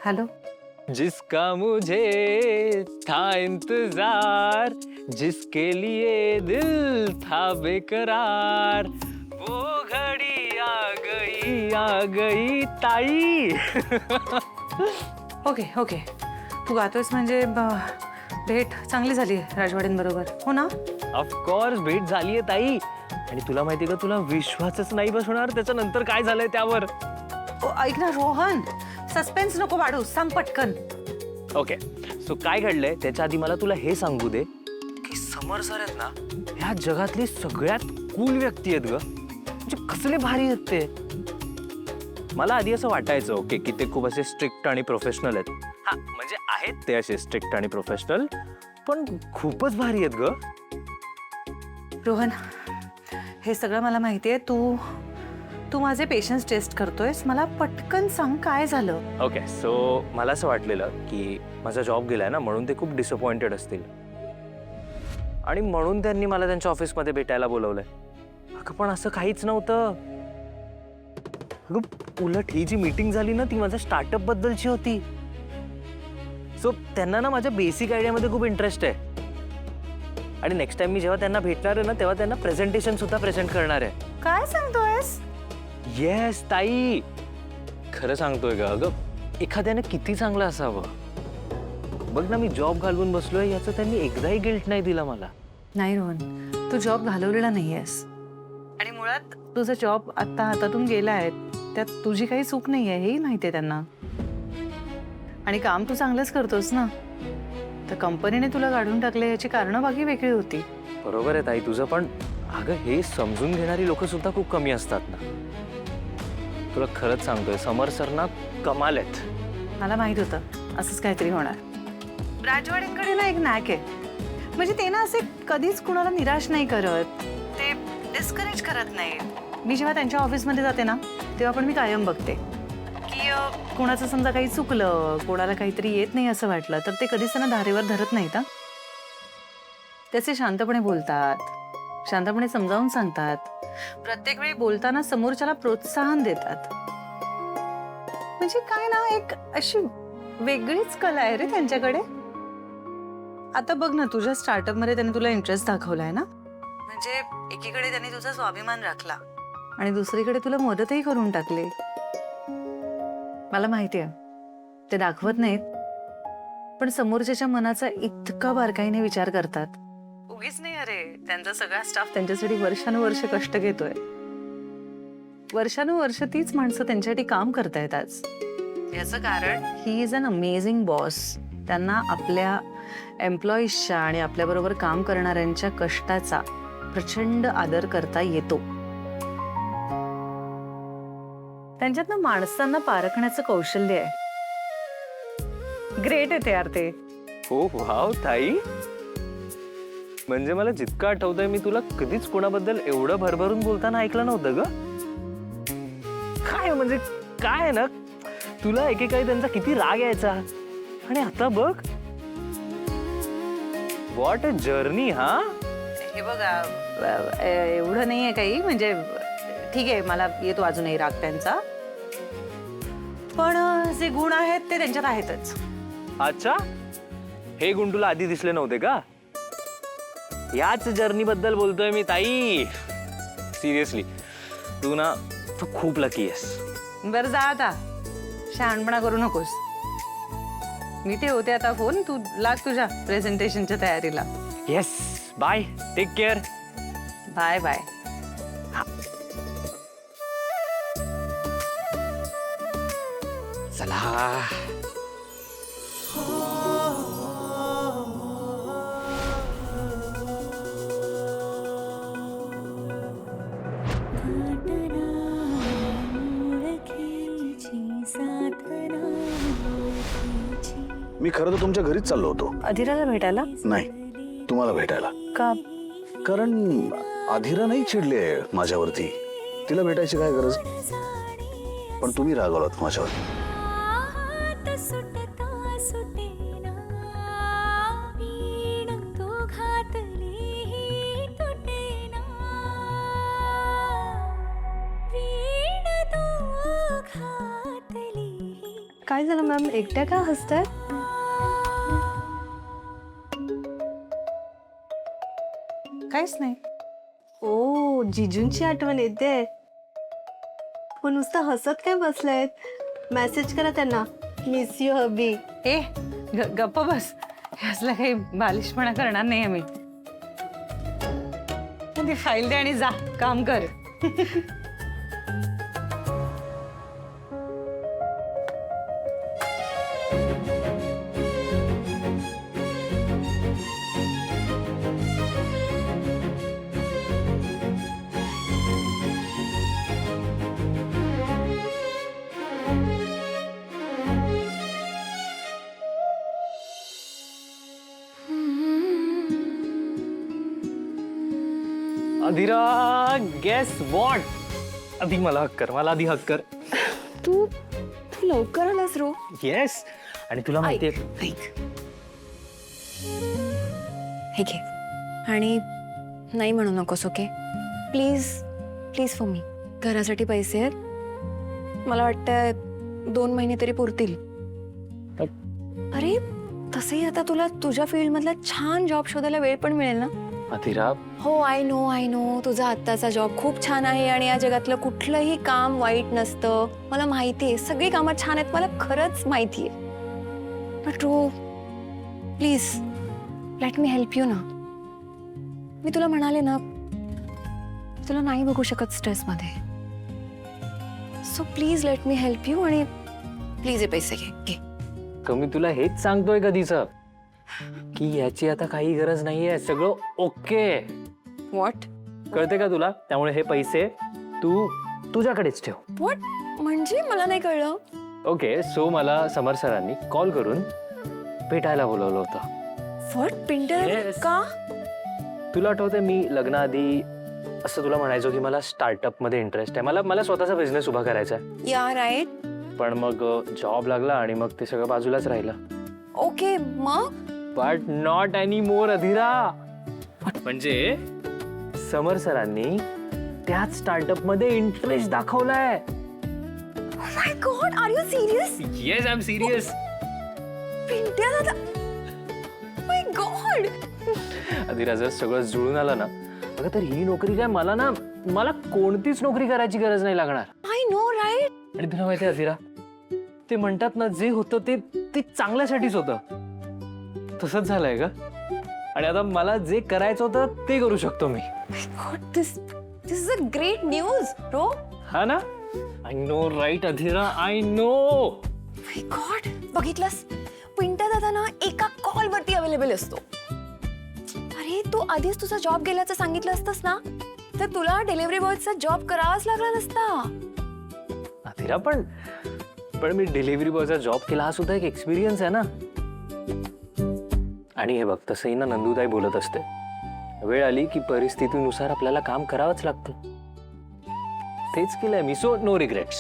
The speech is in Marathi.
हेलो। जिसका मुझे था इंतजार, जिसके लिए दिल था बेकरार, वो घड़ी आ गई ताई. ओके ओके, तू गातोयस म्हणजे भेट चांगली झाली राजवाडींबरोबर, हो ना? ऑफकोर्स भेट झालीये ताई. आणि तुला माहिती का, तुला विश्वासच नाही बसणार त्याच्यानंतर काय झालंय त्यावर. ऐक ना रोहन, सस्पेन्स नको वाढू, सांग पटकन. ओके, सो काय घडलंय त्याच्या आधी मला तुला हे सांगू दे की समर सर आहेत ना, ह्या जगातली सगळ्यात कूल व्यक्ती आहेत ग. म्हणजे कसले भारी आहेत ते. मला आधी असं वाटायचं ओके की ते खूप असे स्ट्रिक्ट आणि प्रोफेशनल आहेत. हा म्हणजे आहेत ते असे स्ट्रिक्ट आणि प्रोफेशनल, पण खूपच भारी आहेत ग. रोहन, हे सगळं मला माहितीये. तू तू माझे पेशन्स टेस्ट करतोयस. मला पटकन सांग काय झालं. ओके, सो मला असं वाटलेलं की माझा जॉब गेलाय ना, म्हणून ते खूप डिसअपॉइंटेड असतील आणि म्हणून त्यांनी मला त्यांच्या ऑफिसमध्ये भेटायला बोलवलंय. अगं पण असं काहीच नव्हतं. अगं उलट ही जी मीटिंग झाली ना, ती माझ्या स्टार्टअप बद्दलची होती. सो त्यांना ना माझ्या बेसिक आयडियामध्ये खूप इंटरेस्ट आहे आणि नेक्स्ट टाइम मी जेव्हा त्यांना भेटणार आहे ना, तेव्हा त्यांना प्रेझेंटेशन सुद्धा प्रेझेंट करणार आहे. काय सांगतोयस? येस ताई, खरं सांगतोय का. अगं एखाद्याने किती चांगलं असावं. बघ ना, मी जॉब घालवून बसलोय याचं त्यांनी एकदाही गिल्ट नाही दिला मला. नाही रोहन, तू जॉब घालवलेला नाहीयेस आणि मुळात तुझा जॉब आता हातातून गेलाय, त्यात तुझी काही चूक नाहीये हेही माहितीये त्यांना. आणि काम तू चांगलंच करतोस ना, तर कंपनीने तुला काढून टाकले याची कारणं बाकी वेगळी होती. बरोबर आहे ताई तुझं, पण अगं हे समजून घेणारी लोक सुद्धा खूप कमी असतात ना. तुला खरंच सांगतोय, समर सर ना कमाल आहेत. मला माहित होतं असंच काहीतरी होणार. राजवाड्यांकडे ना एक नॅक आहे, म्हणजे ते ना असे कधीच कुणाला निराश नाही करत, ते डिस्करेज करत नाही. मी जेव्हा त्यांच्या ऑफिसमध्ये जाते ना, तेव्हा पण मी कायम बघते की कोणाचं समजा काही चुकलं, कोणाला काहीतरी येत नाही असं वाटलं तर ते कधीच त्यांना धारेवर धरत नाहीत. त्याचे शांतपणे बोलतात, शांतपणे समजावून सांगतात. प्रत्येक वेळी बोलताना समोरच्याला प्रोत्साहन देतात. म्हणजे काय ना, एक अशी वेगळीच कला आहे रे त्यांच्याकडे. आता बघ ना, तुझ्या स्टार्टअप मध्ये त्यांनी तुला इंटरेस्ट दाखवलाय ना, म्हणजे एकीकडे त्यांनी तुझा स्वाभिमान राखला आणि दुसरीकडे तुला मदतही करून टाकली. मला माहितीये ते दाखवत नाहीत, पण समोरच्याच्या मनाचा इतका बारकाईने विचार करतात. उगीच नाही अरे, त्यांचा सगळा स्टाफ त्यांच्यासाठी वर्षानुवर्ष कष्ट घेतोय. वर्षानुवर्ष तीच माणसं त्यांच्यासाठी काम करतायत आज. याचं कारण he is an amazing boss. त्यांना आपल्या एम्प्लॉईजच्या आणि आपल्याबरोबर काम करणाऱ्यांच्या कष्टाचा प्रचंड आदर करता येतो. त्यांच्यातनं माणसांना पारखण्याचं कौशल्य आहे. ग्रेट आहे ते यार ते. हो वाव ताई, म्हणजे मला जितकं आठवतंय मी तुला कधीच कोणाबद्दल एवढं भरभरून बोलताना ऐकलं नव्हतं ग. काय म्हणजे काय ना, तुला एकेकाळी त्यांचा किती राग यायचा आणि आता बघ व्हॉट अ जर्नी. हा हे बघा, एवढं नाहीये काही, म्हणजे ठीक आहे, मला येतो अजूनही राग त्यांचा, पण जे गुण आहेत ते त्यांच्यात आहेतच. अच्छा, हे गुण तुला आधी दिसले नव्हते का? याच जर्नी बद्दल बोलतोय मी ताई. सिरियसली तू ना तू खूप लकी आहेस. बरं जा आता, शहाणपणा करू नकोस. मी ठेवते आता फोन, तू लाग तुझ्या प्रेझेंटेशनच्या तयारीला. Yes, bye, take care. Bye bye. चला. मी खरं तर तुमच्या घरीच चाललो होतो. अधिराला भेटायला? नाही, तुम्हाला भेटायला. का? कारण अधिरा नाही चिडली आहे माझ्यावरती. तिला भेटायची काय गरज, पण तुम्ही रागावलात माझ्यावर. काय झालं मॅम, एकट्या का हसताय? काहीच नाही. ओ, जिजूंची आठवण येते. पण नुसतं हसत काय बसलायत? मेसेज करा त्यांना, मिस यू हबी. ए गप्प बस, हे असलं काही बालिशपणा करणार नाही आम्ही. ती फाईल दे आणि जा काम कर. अधीरा, गेस वॉट? आधी मला हक कर, मला आधी हक कर. तू तू लवकर आलास रो. येस. आणि तुला माहितीये, हे घे आणि नाही म्हणू नकोस, okay? Please please for me. घरासाठी पैसे आहेत, मला वाटतं 2 महिने तरी पुरतील. अरे तसंही आता तुला तुझ्या फील्डमधला छान जॉब शोधायला वेळ पण मिळेल ना. अधीरा. हो, आय नो तुझा आत्ताचा जॉब खूप छान आहे आणि या जगातलं कुठलंही काम वाईट नसतं. मला माहिती आहे, सगळी कामं छान आहेत, मला खरंच माहिती आहे. बट रो, please let me help you ना. मी तुला म्हणाले ना, तुला नाही बघू शकत स्ट्रेसमध्ये. So please let me help you आणि प्लीज हे पैसे घे. कमी तुला हेच सांगतोय कधीच की याची आता काही गरज नाहीये, सगळं ओके. व्हॉट? कळते का तुला? त्यामुळे हे पैसे तू तुझ्याकडेच ठेव. व्हॉट म्हणजे मला नाही कळलं. ओके, सो मला समर सरांनी कॉल करून भेटायला बोलवलं होतं. व्हॉट? पिंटर? Yes. का? तुला आठवतंय मी लग्नाआधी असं तुला म्हणायचो की मला स्टार्टअप मध्ये इंटरेस्ट आहे, मला स्वतःचा बिझनेस उभा करायचा आहे. या राईट. पण मग जॉब लागला आणि मग ते सगळं बाजूलाच राहिलं. ओके, मग? बट नॉट एनी मोर अधीरा. म्हणजे समर सरांनी त्याच स्टार्टअप मध्ये इंटरेस्ट दाखवलाय. Oh my God, are you serious? Yes, I am serious. Pintya दादा. Oh my God. अधीरा, जर सगळं जुळून आलं ना, अगं तर ही नोकरी काय मला कोणतीच नोकरी करायची गरज नाही लागणार. I know, right? आणि तुला माहिती आहे अधीरा, ते म्हणतात ना, जे होतं ते चांगल्यासाठीच होतं. तसंच झालंय का? आणि आता मला जे करायचं होतं ते करू शकतो मी. My God, this is a great news, bro. हा ना? I know right Adhira, I know. My God, बघितलंस? पिंट्या दादा ना एका कॉल वरती अवेलेबल असतो. अरे तू आधीच तुझा जॉब गेल्याचं सांगितलं असतंस ना, तर तुला डिलिव्हरी बॉयचा जॉब करावाच लागला नसता. अधीरा, पण मी डिलिव्हरी बॉयचा जॉब केला, हा सुद्धा एक एक्सपिरियन्स आहे ना. आणि हे बघ, तसंही ना नंदुताई बोलत असते, वेळ आली की परिस्थितीनुसार आपल्याला काम करावंच लागतं. तेच केलंय मी, सो नो रिग्रेट्स.